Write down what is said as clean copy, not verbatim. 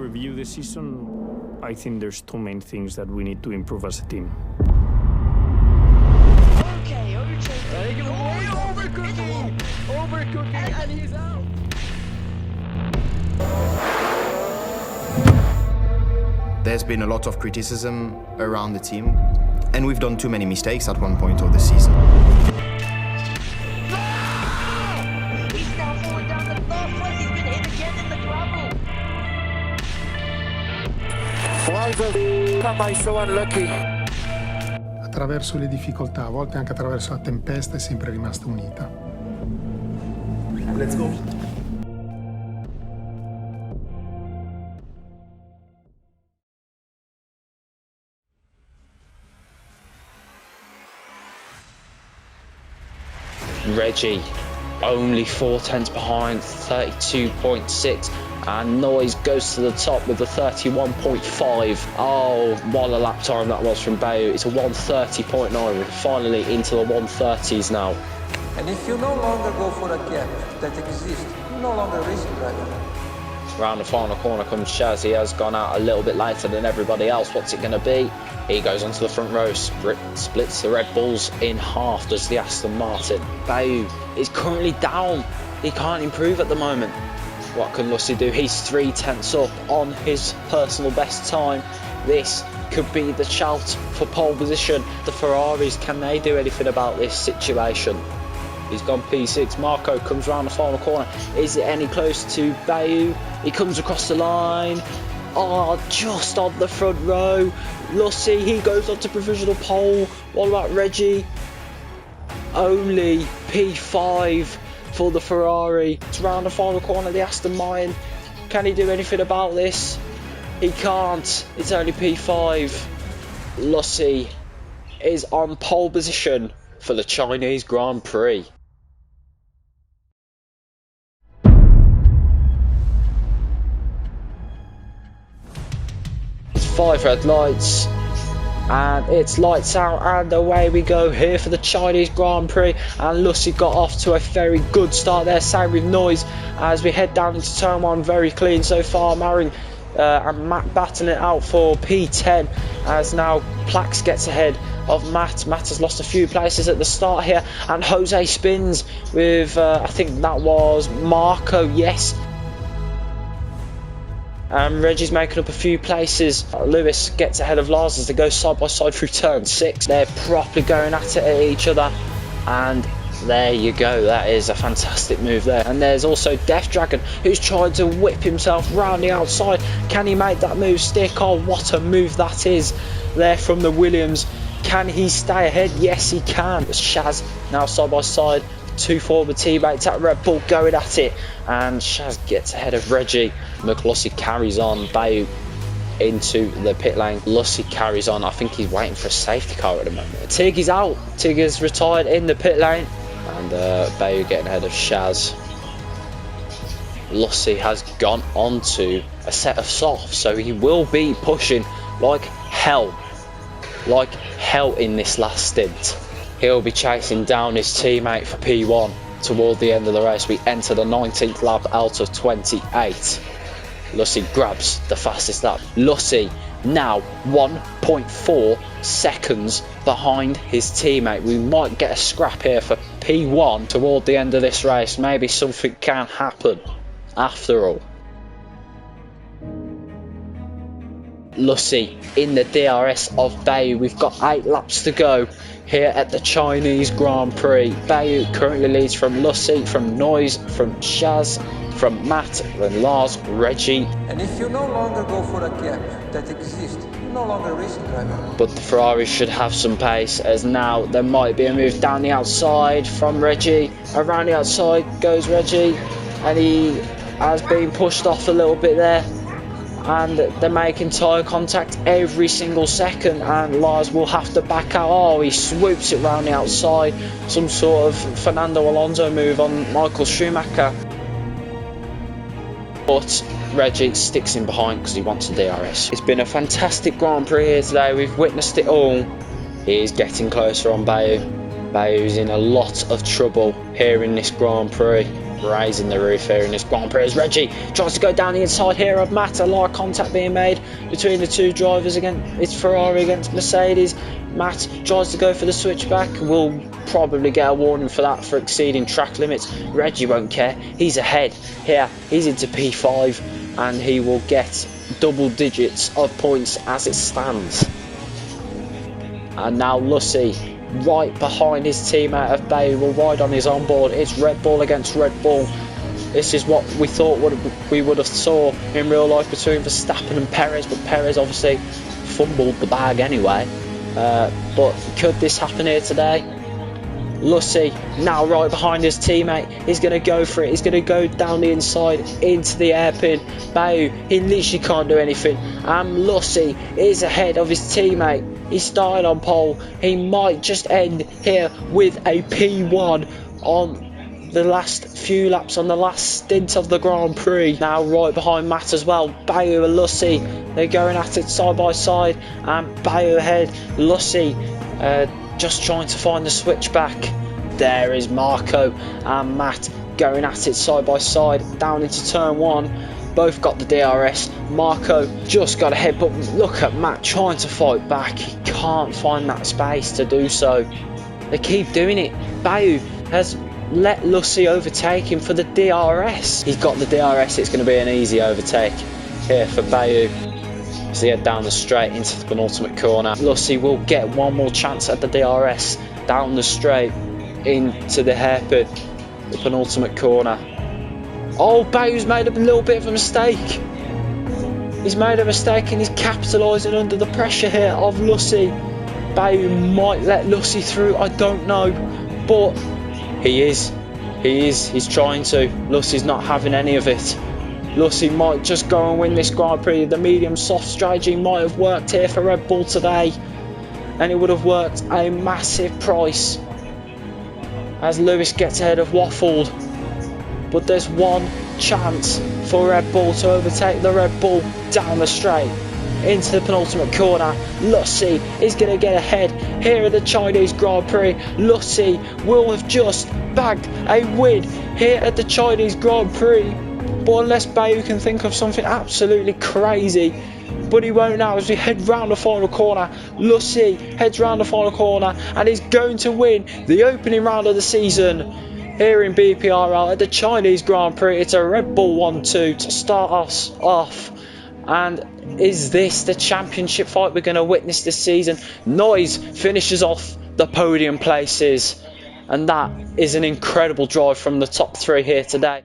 review the season, I think there's two main things that we need to improve as a team. Okay, overcooking, and he's out. There's been a lot of criticism around the team, and we've done too many mistakes at one point of the season. He's now falling down the northwest. He's been hit again in the gravel. Why so unlucky? Attraverso le difficoltà, a volte anche attraverso la tempesta, è sempre rimasta unita. Let's go. Reggie only 4/10 behind, 32.6, and Noise goes to the top with a 31.5. Oh, what a lap time that was from Bayou. It's a 130.9. We're finally into the 130s now. And if you no longer go for a gap that exists, you're no longer racing driver. Round the final corner comes Shaz. He has gone out a little bit later than everybody else. What's it going to be? He goes onto the front row, splits the Red Bulls in half, does the Aston Martin. Bayou is currently down. He can't improve at the moment. What can Lucy do? He's 3/10 up on his personal best time. This could be the shout for pole position. The Ferraris, can they do anything about this situation? He's gone P6. Marco comes round the final corner. Is it any closer to Bayou? He comes across the line. Oh, just on the front row. Lucy, he goes on to provisional pole. What about Reggie? Only P5 for the Ferrari. It's round the final corner, the Aston Martin. Can he do anything about this? He can't. It's only P5. Lucy is on pole position for the Chinese Grand Prix. It's 5 red lights, and it's lights out, and away we go here for the Chinese Grand Prix. And Lucy got off to a very good start there, same with Noise as we head down into turn 1. Very clean so far. Marin and Matt battling it out for P10 as now Plax gets ahead of Matt. Matt has lost a few places at the start here, and Jose spins with I think that was Marco, yes. Reggie's making up a few places. Lewis gets ahead of Lars as they go side by side through turn 6. They're properly going at it at each other, and there you go. That is a fantastic move there. And there's also Death Dragon, who's trying to whip himself round the outside. Can he make that move stick? Oh, what a move that is there from the Williams. Can he stay ahead? Yes, he can. It's Shaz now side by side. 2 former teammates at Red Bull going at it, and Shaz gets ahead of Reggie. McLussy carries on. Bayou into the pit lane. Lucy carries on. I think he's waiting for a safety car at the moment. Tig is out. Tig is retired in the pit lane, and Bayou getting ahead of Shaz. Lucy has gone onto a set of softs, so he will be pushing like hell in this last stint. He'll be chasing down his teammate for P1 toward the end of the race. We enter the 19th lap out of 28. Lucy grabs the fastest lap. Lucy now 1.4 seconds behind his teammate. We might get a scrap here for P1 toward the end of this race. Maybe something can happen after all. Lucy in the DRS of Bayou. We've got 8 laps to go here at the Chinese Grand Prix. Bayou currently leads from Lucy, from Noise, from Shaz, from Matt, and Lars, Reggie. And if you no longer go for a gap that exists, you're no longer a racing driver. But the Ferrari should have some pace, as now there might be a move down the outside from Reggie. Around the outside goes Reggie, and he has been pushed off a little bit there. And they're making tyre contact every single second, and Lars will have to back out. Oh, he swoops it round the outside. Some sort of Fernando Alonso move on Michael Schumacher. But Reggie sticks in behind because he wants a DRS. It's been a fantastic Grand Prix here today. We've witnessed it all. He is getting closer on Bayou. Bayou's in a lot of trouble here in this Grand Prix. raising the roof here in this Grand Prix as Reggie tries to go down the inside here of Matt. A lot of contact being made between the two drivers. Again, it's Ferrari against Mercedes. Matt tries to go for the switchback. Will probably get a warning for that, for exceeding track limits. Reggie won't care. He's ahead here. He's into P5 and he will get double digits of points as it stands. And now Lucy, right behind his teammate of Bay, will ride on his onboard. It's Red Bull against Red Bull. This is what we thought we would have saw in real life between Verstappen and Perez, but Perez obviously fumbled the bag anyway. But could this happen here today? Lucy now right behind his teammate. He's going to go for it. He's going to go down the inside into the hairpin. Bayu, he literally can't do anything. And Lucy is ahead of his teammate. He started on pole. He might just end here with a P1 on the last few laps, on the last stint of the Grand Prix. Now right behind Matt as well. Bayu and Lucy, they're going at it side by side. And Bayu ahead. Lucy just trying to find the switchback. There is Marco and Matt going at it side by side down into turn 1. Both got the DRS. Marco just got ahead, but look at Matt trying to fight back. He can't find that space to do so. They keep doing it. Bayu has let Lucy overtake him for the DRS. He's got the DRS. It's going to be an easy overtake here for Bayu as they head down the straight into the penultimate corner. Lucy will get one more chance at the DRS down the straight into the hairpin, the penultimate corner. Oh, Bayu's made a little bit of a mistake. He's made a mistake and he's capitalising under the pressure here of Lucy. Bayu might let Lucy through, I don't know, but he is. He's trying to. Lucy's not having any of it. Lucy might just go and win this Grand Prix. The medium soft strategy might have worked here for Red Bull today, and it would have worked a massive price as Lewis gets ahead of Waffled. But there's one chance for Red Bull to overtake the Red Bull down the straight into the penultimate corner. Lucy is going to get ahead here at the Chinese Grand Prix. Lucy will have just bagged a win here at the Chinese Grand Prix. But unless Bayu can think of something absolutely crazy, but he won't now as we head round the final corner. Lucy heads round the final corner and is going to win the opening round of the season here in BPRL at the Chinese Grand Prix. It's a Red Bull 1-2 to start us off. And is this the championship fight we're going to witness this season? Noise finishes off the podium places. And that is an incredible drive from the top 3 here today.